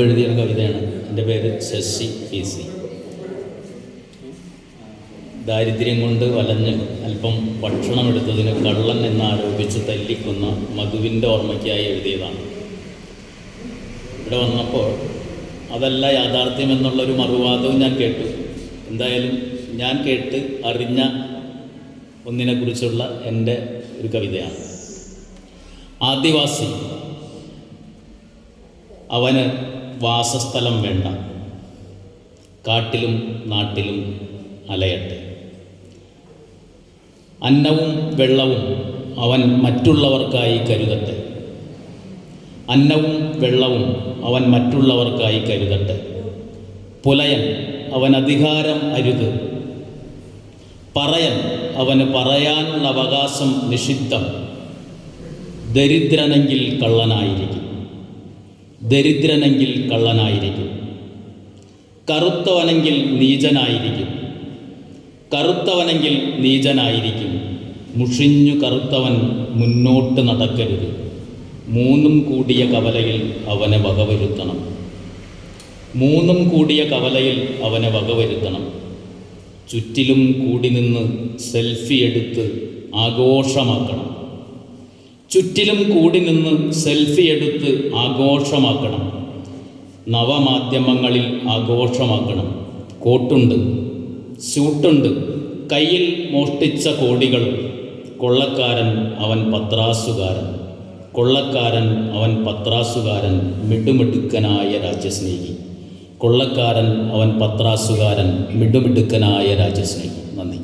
എഴുതിയ കവിതയാണ്. എൻ്റെ പേര് ശശി PC. ദാരിദ്ര്യം കൊണ്ട് വലഞ്ഞ് അല്പം ഭക്ഷണമെടുത്തതിന് കള്ളൻ എന്നാരോപിച്ച് തല്ലിക്കൊന്ന മധുവിൻ്റെ ഓർമ്മയ്ക്കായി എഴുതിയതാണ്. ഇവിടെ വന്നപ്പോൾ അതല്ല യാഥാർത്ഥ്യം എന്നുള്ളൊരു മറുവാദവും ഞാൻ കേട്ടു. എന്തായാലും ഞാൻ കേട്ട് അറിഞ്ഞ ഒന്നിനെക്കുറിച്ചുള്ള എൻ്റെ ഒരു കവിതയാണ്. ആദിവാസി അവന് വാസസ്ഥലം വേണ്ട, കാട്ടിലും നാട്ടിലും അലയട്ടെ. അന്നവും വെള്ളവും അവൻ മറ്റുള്ളവർക്കായി കരുതട്ടെ. അന്നവും വെള്ളവും അവൻ മറ്റുള്ളവർക്കായി കരുതട്ടെ. പുലയൻ അവൻ അധികാരം അരുത്. പറയൻ അവന് പറയാനുള്ള അവകാശം നിഷിദ്ധം. ദരിദ്രനെങ്കിൽ കള്ളനായിരിക്കും, ദരിദ്രനെങ്കിൽ കള്ളനായിരിക്കും. കറുത്തവനെങ്കിൽ നീചനായിരിക്കും, കറുത്തവനെങ്കിൽ നീചനായിരിക്കും. മുഷിഞ്ഞു കറുത്തവൻ മുന്നോട്ട് നടക്കരുത്. മൂന്നും കൂടിയ കവലയിൽ അവനെ വകവരുത്തണം, മൂന്നും കൂടിയ കവലയിൽ അവനെ വകവരുത്തണം. ചുറ്റിലും കൂടി നിന്ന് സെൽഫി എടുത്ത് ആഘോഷമാക്കണം, ചുറ്റിലും കൂടി നിന്ന് സെൽഫി എടുത്ത് ആഘോഷമാക്കണം. നവമാധ്യമങ്ങളിൽ ആഘോഷമാക്കണം. കോട്ടുണ്ട്, സ്യൂട്ടുണ്ട്, കയ്യിൽ മോഷ്ടിച്ച കോടികളും. കൊള്ളക്കാരൻ അവൻ പത്രാസുകാരൻ, കൊള്ളക്കാരൻ അവൻ പത്രാസുകാരൻ, മിടുമിടുക്കനായ രാജ്യസ്നേഹി. കൊള്ളക്കാരൻ അവൻ പത്രാസുകാരൻ, മിടുമിടുക്കനായ രാജ്യസ്നേഹി. നന്ദി.